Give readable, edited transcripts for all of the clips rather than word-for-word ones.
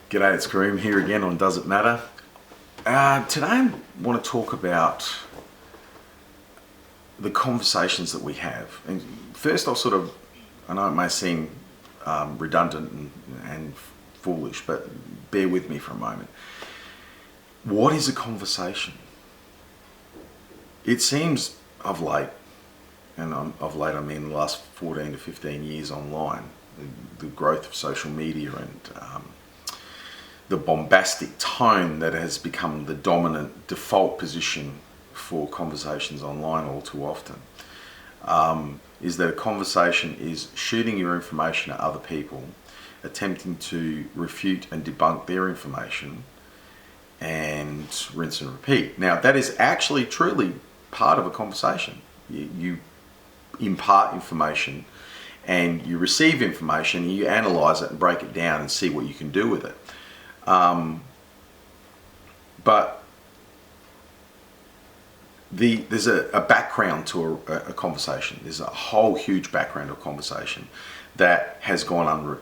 G'day, it's Kareem here again on Does It Matter? Today I want to talk about the conversations that we have. And first I know it may seem redundant and foolish, but bear with me for a moment. What is a conversation? It seems of late, and of late I mean the last 14 to 15 years online, the growth of social media and the bombastic tone that has become the dominant default position for conversations online all too often, is that a conversation is shooting your information at other people, attempting to refute and debunk their information, and rinse and repeat. Now, that is actually truly part of a conversation. You impart information and you receive information and you analyze it and break it down and see what you can do with it. But there's a background to a conversation. There's a whole huge background of conversation that has gone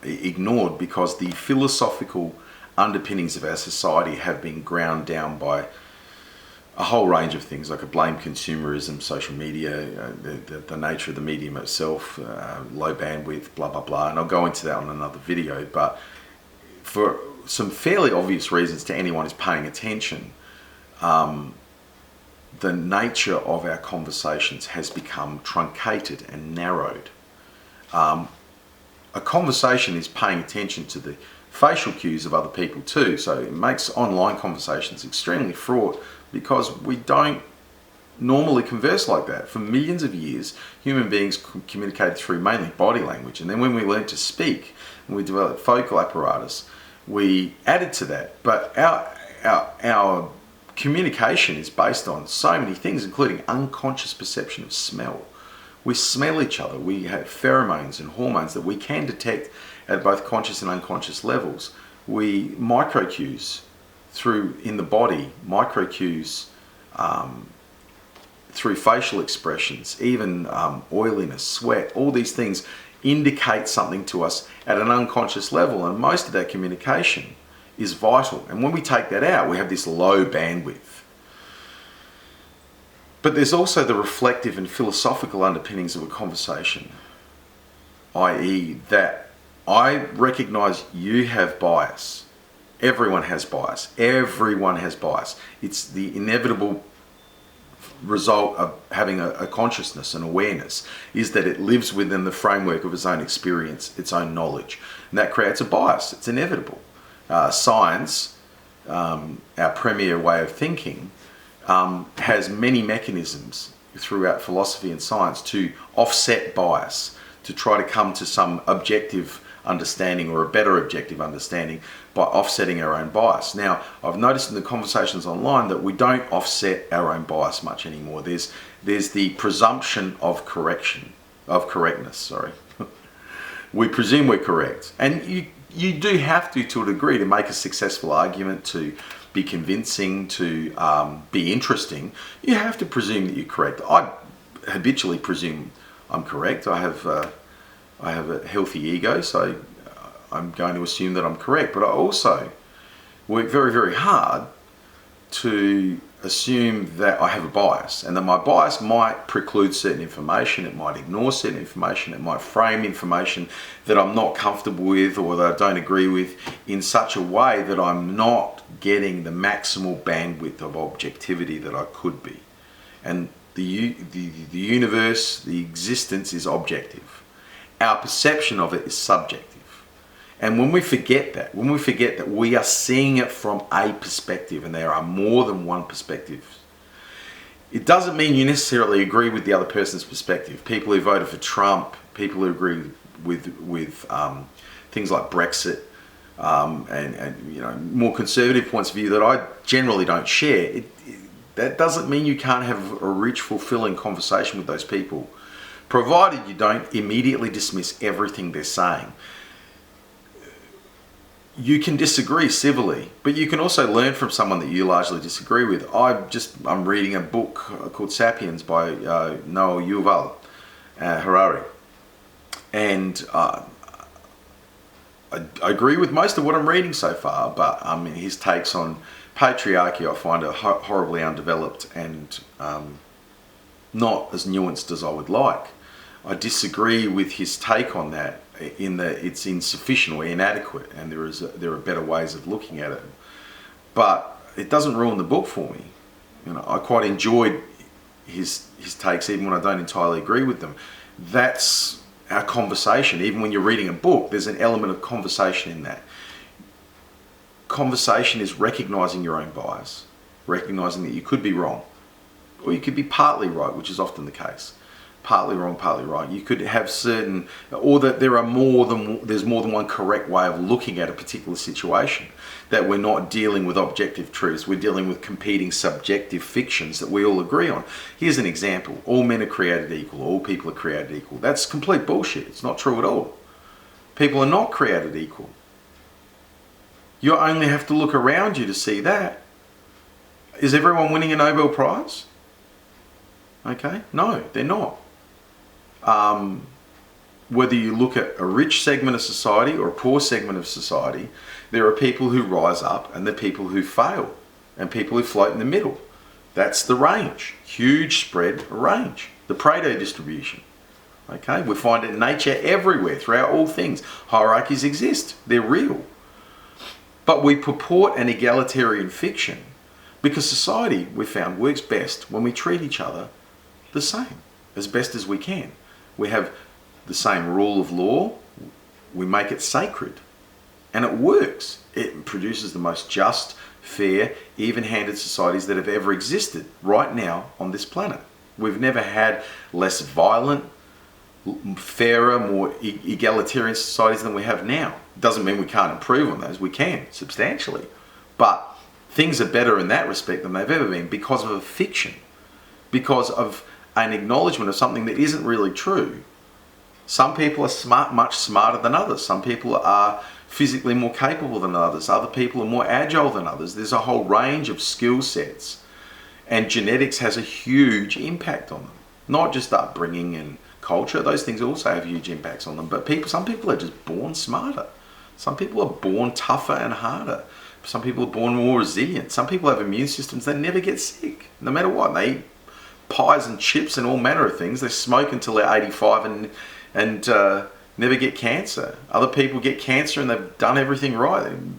ignored because the philosophical underpinnings of our society have been ground down by a whole range of things. I could blame consumerism, social media, the nature of the medium itself, low bandwidth, blah, blah, blah. And I'll go into that on another video. But for some fairly obvious reasons to anyone who's paying attention, the nature of our conversations has become truncated and narrowed. A conversation is paying attention to the facial cues of other people too, so it makes online conversations extremely fraught because we don't normally converse like that. For millions of years, human beings communicated through mainly body language, and then when we learned to speak and we developed vocal apparatus, we added to that. But our communication is based on so many things, including unconscious perception of smell. We smell each other. We have pheromones and hormones that we can detect at both conscious and unconscious levels. We microcues in the body, microcues through facial expressions, even oiliness, sweat, all these things indicate something to us at an unconscious level, and most of that communication is vital. And when we take that out, we have this low bandwidth. But there's also the reflective and philosophical underpinnings of a conversation, i.e. that I recognize you have bias. Everyone has bias. Everyone has bias. It's the inevitable result of having a consciousness and awareness, is that it lives within the framework of its own experience, its own knowledge. And that creates a bias. It's inevitable. Science, our premier way of thinking, has many mechanisms throughout philosophy and science to offset bias, to try to come to some objective understanding or a better objective understanding by offsetting our own bias. Now, I've noticed in the conversations online that we don't offset our own bias much anymore. There's the presumption of correctness. We presume we're correct, and you do have to a degree, to make a successful argument, to be convincing, to be interesting. You have to presume that you're correct. I habitually presume I'm correct. I have a healthy ego, so I'm going to assume that I'm correct. But I also work very, very hard to assume that I have a bias, and that my bias might preclude certain information, it might ignore certain information, it might frame information that I'm not comfortable with or that I don't agree with in such a way that I'm not getting the maximal bandwidth of objectivity that I could be. And the universe, the existence is objective. Our perception of it is subjective. And when we forget that we are seeing it from a perspective, and there are more than one perspective, it doesn't mean you necessarily agree with the other person's perspective. People who voted for Trump, people who agree with things like Brexit, and more conservative points of view that I generally don't share, that doesn't mean you can't have a rich, fulfilling conversation with those people, provided you don't immediately dismiss everything they're saying. You can disagree civilly, but you can also learn from someone that you largely disagree with. I'm reading a book called Sapiens by Noah Yuval Harari, and I agree with most of what I'm reading so far, but his takes on patriarchy I find are horribly undeveloped and not as nuanced as I would like. I disagree with his take on that in that it's insufficient or inadequate, and there are better ways of looking at it. But it doesn't ruin the book for me. I quite enjoyed his takes, even when I don't entirely agree with them. That's our conversation. Even when you're reading a book, there's an element of conversation in that. Conversation is recognizing your own bias, recognizing that you could be wrong, or you could be partly right, which is often the case. Partly wrong, partly right. You could have certain, or that there's more than one correct way of looking at a particular situation. That we're not dealing with objective truths, we're dealing with competing subjective fictions that we all agree on. Here's an example: all men are created equal, all people are created equal. That's complete bullshit. It's not true at all. People are not created equal. You only have to look around you to see that. Is everyone winning a Nobel Prize? Okay, no, they're not. Whether you look at a rich segment of society or a poor segment of society, there are people who rise up and there are people who fail and people who float in the middle. That's the range. Huge spread range. The Pareto distribution. Okay, we find it in nature everywhere, throughout all things. Hierarchies exist. They're real. But we purport an egalitarian fiction because society, we found, works best when we treat each other the same, as best as we can. We have the same rule of law, we make it sacred, and it works. It produces the most just, fair, even-handed societies that have ever existed right now on this planet. We've never had less violent, fairer, more egalitarian societies than we have now. Doesn't mean we can't improve on those. We can, substantially. But things are better in that respect than they've ever been because of a fiction, because of an acknowledgement of something that isn't really true. Some people are much smarter than others. Some people are physically more capable than others. Other people are more agile than others. There's a whole range of skill sets. And genetics has a huge impact on them. Not just upbringing and culture. Those things also have huge impacts on them. But some people are just born smarter. Some people are born tougher and harder. Some people are born more resilient. Some people have immune systems that never get sick, no matter what. They eat pies and chips and all manner of things. They smoke until they're 85 and never get cancer. Other people get cancer and they've done everything right. They've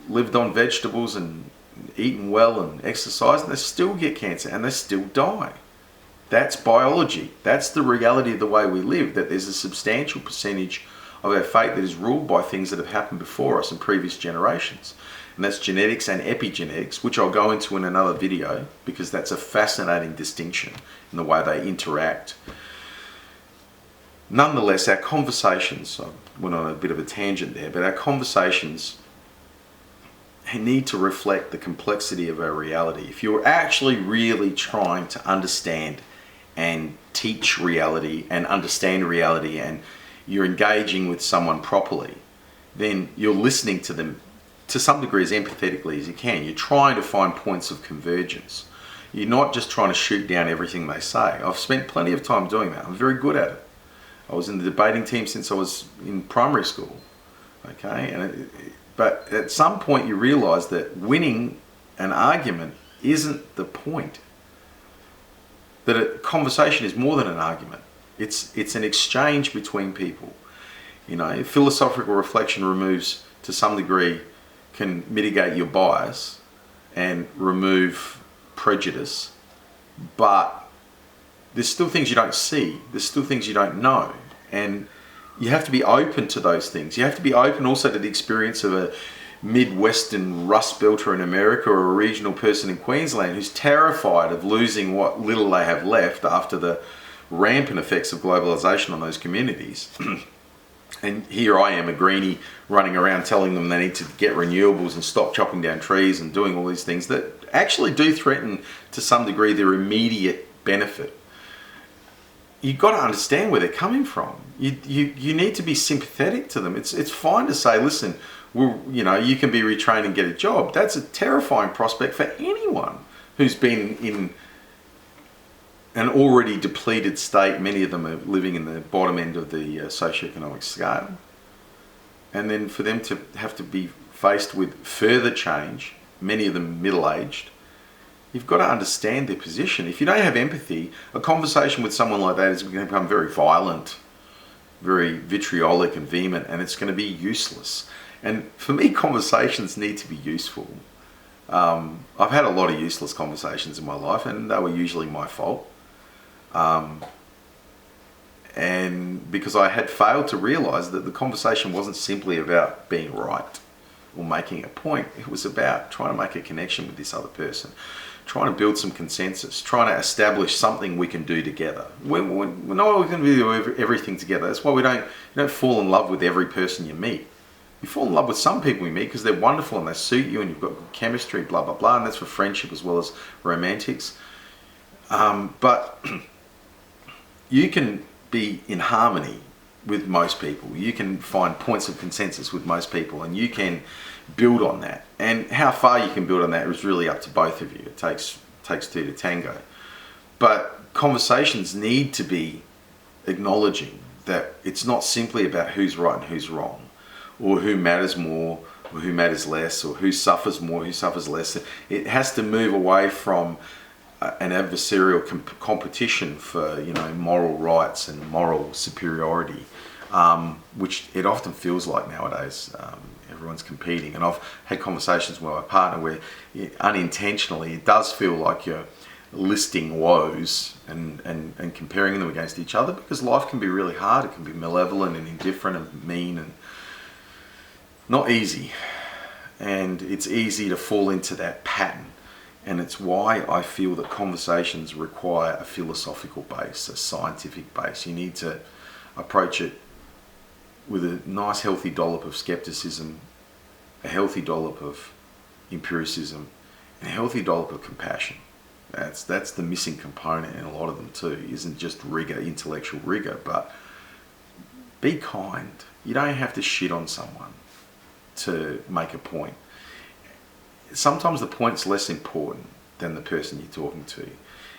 lived on vegetables and eaten well and exercised, and they still get cancer and they still die. That's biology. That's the reality of the way we live, that there's a substantial percentage of our fate that is ruled by things that have happened before us in previous generations. And that's genetics and epigenetics, which I'll go into in another video because that's a fascinating distinction in the way they interact. Nonetheless, our conversations, I went on a bit of a tangent there, but our conversations need to reflect the complexity of our reality. If you're actually really trying to understand and teach reality and understand reality and you're engaging with someone properly, then you're listening to them to some degree as empathetically as you can. You're trying to find points of convergence. You're not just trying to shoot down everything they say. I've spent plenty of time doing that. I'm very good at it. I was in the debating team since I was in primary school. Okay, but at some point you realise that winning an argument isn't the point. That a conversation is more than an argument. It's an exchange between people. Philosophical reflection removes, to some degree, can mitigate your bias and remove prejudice, but there's still things you don't see, there's still things you don't know, and you have to be open to those things. You have to be open also to the experience of a Midwestern rust belter in America or a regional person in Queensland who's terrified of losing what little they have left after the rampant effects of globalization on those communities. And here I am, a greenie, running around telling them they need to get renewables and stop chopping down trees and doing all these things that actually do threaten to some degree their immediate benefit. You've got to understand where they're coming from. You need to be sympathetic to them. It's fine to say, listen, you can be retrained and get a job. That's a terrifying prospect for anyone who's been in an already depleted state. Many of them are living in the bottom end of the socioeconomic scale. and then for them to have to be faced with further change, many of them middle-aged, you've got to understand their position. If you don't have empathy, a conversation with someone like that is going to become very violent, very vitriolic and vehement, and it's going to be useless. And for me, conversations need to be useful. I've had a lot of useless conversations in my life, and they were usually my fault. And because I had failed to realize that the conversation wasn't simply about being right or making a point. It was about trying to make a connection with this other person, trying to build some consensus, trying to establish something we can do together. We're not always going to do everything together. That's why you don't fall in love with every person you meet. You fall in love with some people you meet because they're wonderful and they suit you and you've got good chemistry, blah, blah, blah. And that's for friendship as well as romantics. But you can be in harmony with most people. You can find points of consensus with most people, and you can build on that. And how far you can build on that is really up to both of you. It takes two to tango. But conversations need to be acknowledging that it's not simply about who's right and who's wrong, or who matters more or who matters less, or who suffers more, who suffers less. It has to move away from an adversarial competition for moral rights and moral superiority, which it often feels like nowadays. Everyone's competing, and I've had conversations with my partner where unintentionally it does feel like you're listing woes and comparing them against each other, because life can be really hard. It can be malevolent and indifferent and mean and not easy, and it's easy to fall into that pattern. And it's why I feel that conversations require a philosophical base, a scientific base. You need to approach it with a nice healthy dollop of skepticism, a healthy dollop of empiricism, and a healthy dollop of compassion. That's the missing component in a lot of them too. It isn't just rigor, intellectual rigor, but be kind. You don't have to shit on someone to make a point. Sometimes the point's less important than the person you're talking to.